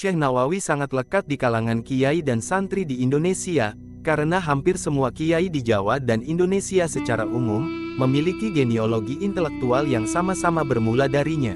Syekh Nawawi sangat lekat di kalangan kiai dan santri di Indonesia, karena hampir semua kiai di Jawa dan Indonesia secara umum, memiliki genealogi intelektual yang sama-sama bermula darinya.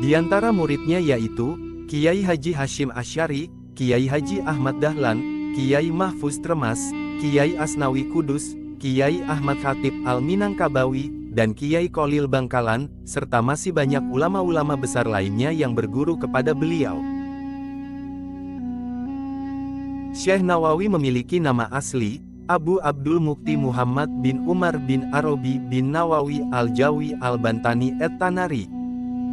Di antara muridnya yaitu, Kiai Haji Hashim Asy'ari, Kiai Haji Ahmad Dahlan, Kiai Mahfuz Tremas, Kiai Asnawi Kudus, Kiai Ahmad Khatib Al-Minangkabawi, dan Kiai Kholil Bangkalan, serta masih banyak ulama-ulama besar lainnya yang berguru kepada beliau. Syekh Nawawi memiliki nama asli, Abu Abdul Mukti Muhammad bin Umar bin Arabi bin Nawawi Al-Jawi Al-Bantani et-Tanari.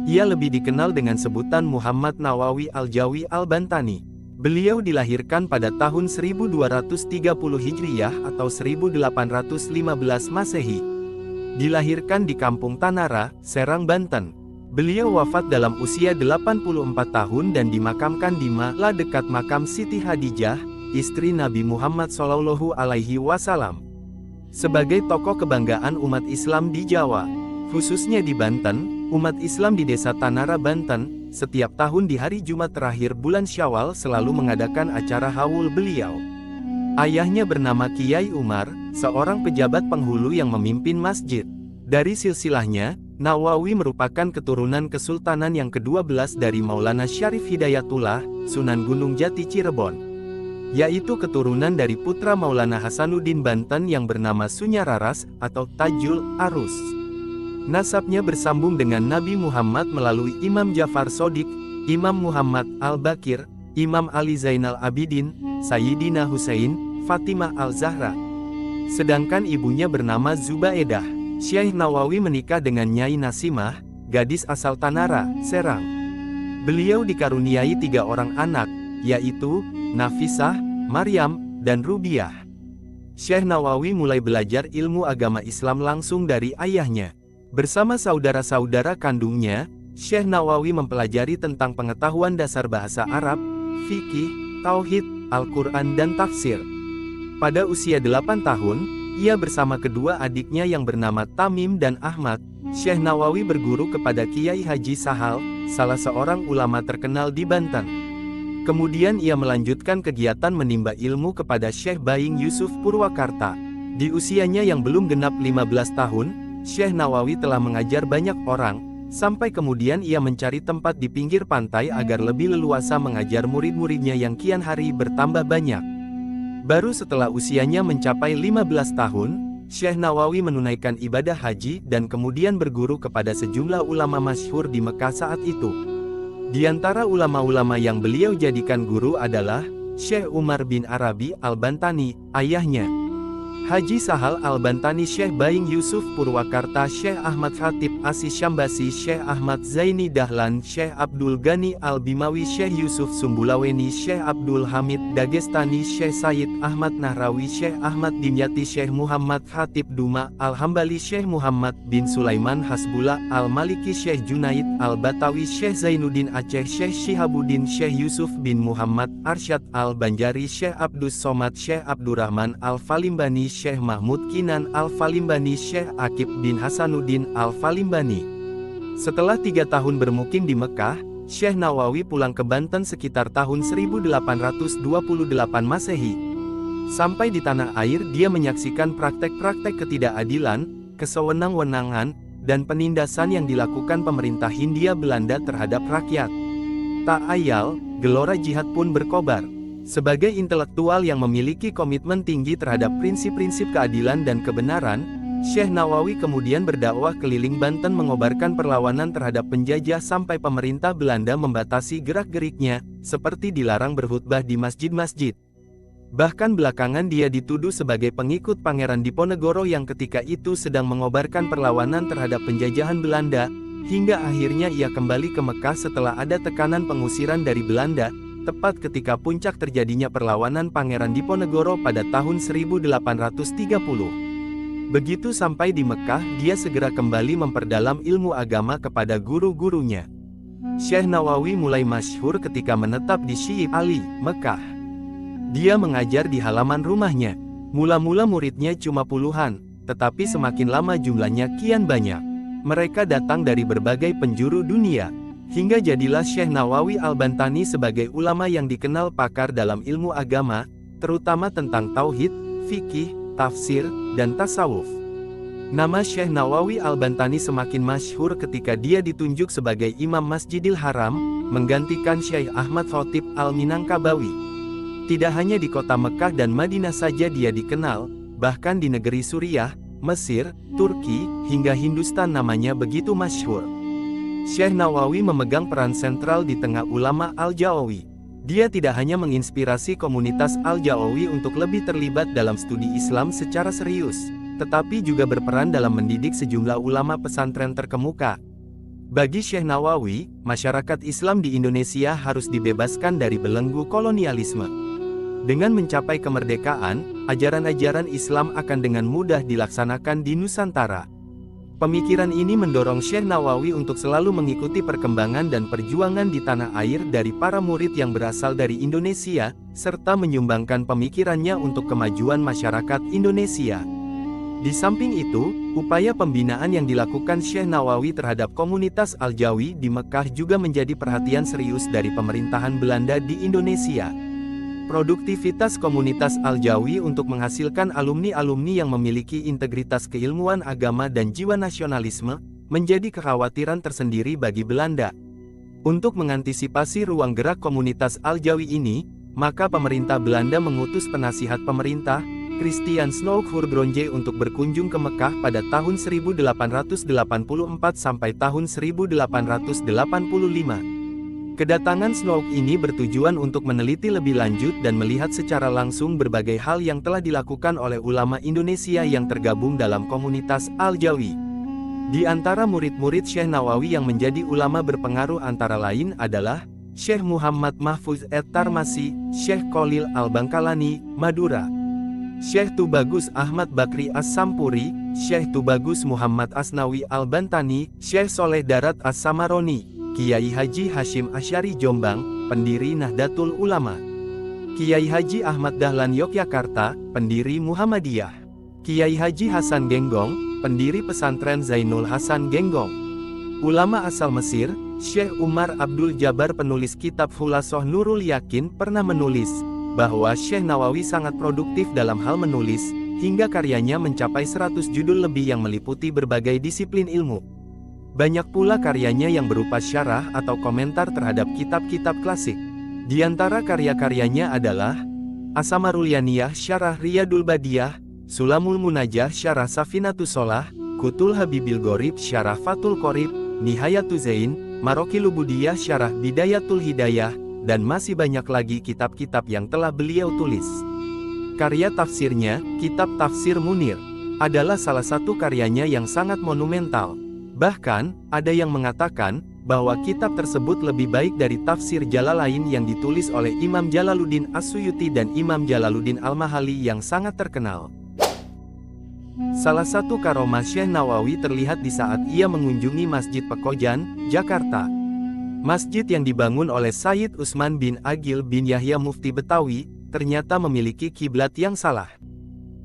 Ia lebih dikenal dengan sebutan Muhammad Nawawi Al-Jawi Al-Bantani. Beliau dilahirkan pada tahun 1230 Hijriyah atau 1815 Masehi. Dilahirkan di Kampung Tanara, Serang, Banten. Beliau wafat dalam usia 84 tahun dan dimakamkan di Ma'la dekat makam Siti Hadijah, istri Nabi Muhammad SAW. Sebagai tokoh kebanggaan umat Islam di Jawa, khususnya di Banten, umat Islam di desa Tanara, Banten, setiap tahun di hari Jumat terakhir bulan Syawal selalu mengadakan acara haul beliau. Ayahnya bernama Kiai Umar, seorang pejabat penghulu yang memimpin masjid. Dari silsilahnya, Nawawi merupakan keturunan Kesultanan yang ke-12 dari Maulana Syarif Hidayatullah, Sunan Gunung Jati Cirebon. Yaitu keturunan dari putra Maulana Hasanuddin Banten yang bernama Sunyararas atau Tajul Arus. Nasabnya bersambung dengan Nabi Muhammad melalui Imam Ja'far Shodiq, Imam Muhammad Al-Bakir, Imam Ali Zainal Abidin, Sayyidina Husain, Fatimah Al-Zahra. Sedangkan ibunya bernama Zubaidah. Syekh Nawawi menikah dengan Nyai Nasimah, gadis asal Tanara, Serang. Beliau dikaruniai 3 orang anak, yaitu Nafisah, Maryam, dan Rubiah. Syekh Nawawi mulai belajar ilmu agama Islam langsung dari ayahnya. Bersama saudara-saudara kandungnya, Syekh Nawawi mempelajari tentang pengetahuan dasar bahasa Arab, fikih, tauhid, Al-Quran dan tafsir. Pada usia 8 tahun, ia bersama kedua adiknya yang bernama Tamim dan Ahmad, Syekh Nawawi berguru kepada Kiai Haji Sahal, salah seorang ulama terkenal di Banten. Kemudian ia melanjutkan kegiatan menimba ilmu kepada Syekh Baing Yusuf Purwakarta. Di usianya yang belum genap 15 tahun, Syekh Nawawi telah mengajar banyak orang, sampai kemudian ia mencari tempat di pinggir pantai agar lebih leluasa mengajar murid-muridnya yang kian hari bertambah banyak. Baru setelah usianya mencapai 15 tahun, Syekh Nawawi menunaikan ibadah haji dan kemudian berguru kepada sejumlah ulama masyhur di Mekah saat itu. Di antara ulama-ulama yang beliau jadikan guru adalah Syekh Umar bin Arabi Al-Bantani, ayahnya. Haji Sahal Al-Bantani, Syekh Baing Yusuf Purwakarta, Syekh Ahmad Khatib Asi Syambasi, Syekh Ahmad Zaini Dahlan, Syekh Abdul Ghani Al-Bimawi, Syekh Yusuf Sumbulaweni, Syekh Abdul Hamid Dagestani, Syekh Said Ahmad Nahrawi, Syekh Ahmad Dimyati, Syekh Muhammad Khatib Duma Al-Hambali, Syekh Muhammad bin Sulaiman Hasbullah Al-Maliki, Syekh Junaid Al-Batawi, Syekh Zainuddin Aceh, Syekh Shihabuddin, Syekh Yusuf bin Muhammad Arsyad Al-Banjari, Syekh Abdus Somad, Syekh Abdurrahman Al-Falimbani, Syekh Mahmud Kinan Al-Falimbani, Syekh Akib bin Hasanuddin Al-Falimbani. Setelah 3 tahun bermukim di Mekah, Syekh Nawawi pulang ke Banten sekitar tahun 1828 Masehi. Sampai di tanah air dia menyaksikan praktek-praktek ketidakadilan, kesewenang-wenangan, dan penindasan yang dilakukan pemerintah Hindia Belanda terhadap rakyat. Tak ayal, gelora jihad pun berkobar. Sebagai intelektual yang memiliki komitmen tinggi terhadap prinsip-prinsip keadilan dan kebenaran, Syekh Nawawi kemudian berdakwah keliling Banten mengobarkan perlawanan terhadap penjajah sampai pemerintah Belanda membatasi gerak-geriknya, seperti dilarang berkhutbah di masjid-masjid. Bahkan belakangan dia dituduh sebagai pengikut Pangeran Diponegoro yang ketika itu sedang mengobarkan perlawanan terhadap penjajahan Belanda, hingga akhirnya ia kembali ke Mekah setelah ada tekanan pengusiran dari Belanda, tepat ketika puncak terjadinya perlawanan Pangeran Diponegoro pada tahun 1830. Begitu sampai di Mekah, dia segera kembali memperdalam ilmu agama kepada guru-gurunya. Syekh Nawawi mulai masyhur ketika menetap di Syekh Ali, Mekah. Dia mengajar di halaman rumahnya. Mula-mula muridnya cuma puluhan, tetapi semakin lama jumlahnya kian banyak. Mereka datang dari berbagai penjuru dunia. Hingga jadilah Syekh Nawawi Al-Bantani sebagai ulama yang dikenal pakar dalam ilmu agama, terutama tentang tauhid, fikih, tafsir, dan tasawuf. Nama Syekh Nawawi Al-Bantani semakin masyhur ketika dia ditunjuk sebagai Imam Masjidil Haram, menggantikan Syekh Ahmad Khotib Al-Minangkabawi. Tidak hanya di kota Mekah dan Madinah saja dia dikenal, bahkan di negeri Suriah, Mesir, Turki, hingga Hindustan namanya begitu masyhur. Syekh Nawawi memegang peran sentral di tengah ulama Al-Jawawi. Dia tidak hanya menginspirasi komunitas Al-Jawawi untuk lebih terlibat dalam studi Islam secara serius, tetapi juga berperan dalam mendidik sejumlah ulama pesantren terkemuka. Bagi Syekh Nawawi, masyarakat Islam di Indonesia harus dibebaskan dari belenggu kolonialisme. Dengan mencapai kemerdekaan, ajaran-ajaran Islam akan dengan mudah dilaksanakan di Nusantara. Pemikiran ini mendorong Syekh Nawawi untuk selalu mengikuti perkembangan dan perjuangan di tanah air dari para murid yang berasal dari Indonesia, serta menyumbangkan pemikirannya untuk kemajuan masyarakat Indonesia. Di samping itu, upaya pembinaan yang dilakukan Syekh Nawawi terhadap komunitas Al-Jawi di Mekah juga menjadi perhatian serius dari pemerintahan Belanda di Indonesia. Produktivitas komunitas Al-Jawi untuk menghasilkan alumni-alumni yang memiliki integritas keilmuan agama dan jiwa nasionalisme, menjadi kekhawatiran tersendiri bagi Belanda. Untuk mengantisipasi ruang gerak komunitas Al-Jawi ini, maka pemerintah Belanda mengutus penasihat pemerintah, Christian Snouck-Hurgronje untuk berkunjung ke Mekah pada tahun 1884 sampai tahun 1885. Kedatangan Snouck ini bertujuan untuk meneliti lebih lanjut dan melihat secara langsung berbagai hal yang telah dilakukan oleh ulama Indonesia yang tergabung dalam komunitas Al-Jawi. Di antara murid-murid Syekh Nawawi yang menjadi ulama berpengaruh antara lain adalah Syekh Muhammad Mahfuz Et-Tarmasi, Syekh Khalil Al-Bangkalani, Madura, Syekh Tubagus Ahmad Bakri As-Sampuri, Syekh Tubagus Muhammad Asnawi Al-Bantani, Syekh Soleh Darat As-Samaroni, Kiai Haji Hashim Asy'ari Jombang, pendiri Nahdlatul Ulama, Kiai Haji Ahmad Dahlan Yogyakarta, pendiri Muhammadiyah, Kiai Haji Hasan Genggong, pendiri pesantren Zainul Hasan Genggong. Ulama asal Mesir, Syekh Umar Abdul Jabbar penulis kitab Khulasoh Nurul Yakin pernah menulis bahwa Syekh Nawawi sangat produktif dalam hal menulis, hingga karyanya mencapai 100 judul lebih yang meliputi berbagai disiplin ilmu. Banyak pula karyanya yang berupa syarah atau komentar terhadap kitab-kitab klasik. Di antara karya-karyanya adalah As-Samarul Yaniyah Syarah Riyadul Badiyah, Sulamul Munajah Syarah Safinatus Sholah, Kutul Habibil Gorib Syarah Fathul Qorib, Nihayatul Zain, Marokil Ubudiyah Syarah Bidayatul Hidayah, dan masih banyak lagi kitab-kitab yang telah beliau tulis. Karya tafsirnya, Kitab Tafsir Munir, adalah salah satu karyanya yang sangat monumental. Bahkan, ada yang mengatakan bahwa kitab tersebut lebih baik dari tafsir Jalalain yang ditulis oleh Imam Jalaluddin As-Suyuti dan Imam Jalaluddin Al-Mahali yang sangat terkenal. Salah satu karomah Syekh Nawawi terlihat di saat ia mengunjungi Masjid Pekojan, Jakarta. Masjid yang dibangun oleh Sayyid Utsman bin Agil bin Yahya Mufti Betawi, ternyata memiliki kiblat yang salah.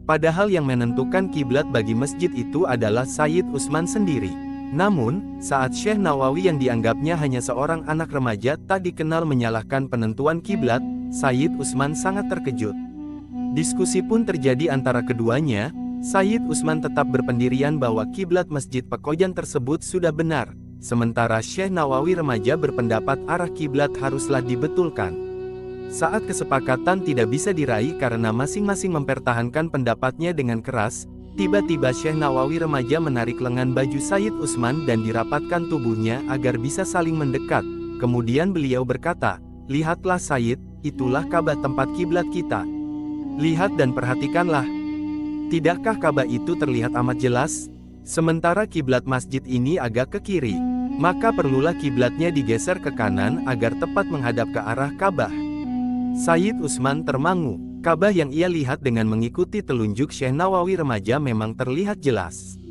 Padahal yang menentukan kiblat bagi masjid itu adalah Sayyid Utsman sendiri. Namun, saat Syekh Nawawi yang dianggapnya hanya seorang anak remaja tak dikenal menyalahkan penentuan kiblat, Sayyid Utsman sangat terkejut. Diskusi pun terjadi antara keduanya. Sayyid Utsman tetap berpendirian bahwa kiblat Masjid Pekojan tersebut sudah benar, sementara Syekh Nawawi remaja berpendapat arah kiblat haruslah dibetulkan. Saat kesepakatan tidak bisa diraih karena masing-masing mempertahankan pendapatnya dengan keras, tiba-tiba Syekh Nawawi remaja menarik lengan baju Sayyid Utsman dan dirapatkan tubuhnya agar bisa saling mendekat. Kemudian beliau berkata, "Lihatlah Sayyid, itulah Ka'bah tempat kiblat kita. Lihat dan perhatikanlah. Tidakkah Ka'bah itu terlihat amat jelas? Sementara kiblat masjid ini agak ke kiri, maka perlulah kiblatnya digeser ke kanan agar tepat menghadap ke arah Ka'bah." Sayyid Utsman termangu. Ka'bah yang ia lihat dengan mengikuti telunjuk Syekh Nawawi remaja memang terlihat jelas.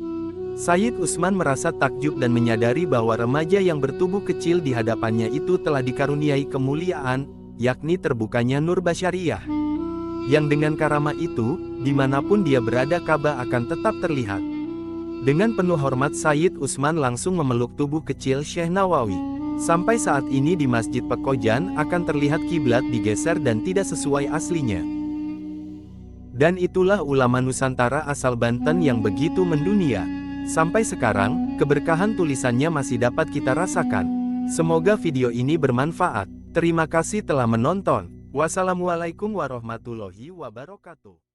Sayyid Utsman merasa takjub dan menyadari bahwa remaja yang bertubuh kecil di hadapannya itu telah dikaruniai kemuliaan, yakni terbukanya nur basyariyah. Yang dengan karamah itu, dimanapun dia berada Ka'bah akan tetap terlihat. Dengan penuh hormat Sayyid Utsman langsung memeluk tubuh kecil Syekh Nawawi. Sampai saat ini di Masjid Pekojan akan terlihat kiblat digeser dan tidak sesuai aslinya. Dan itulah ulama Nusantara asal Banten yang begitu mendunia. Sampai sekarang, keberkahan tulisannya masih dapat kita rasakan. Semoga video ini bermanfaat. Terima kasih telah menonton. Wassalamualaikum warahmatullahi wabarakatuh.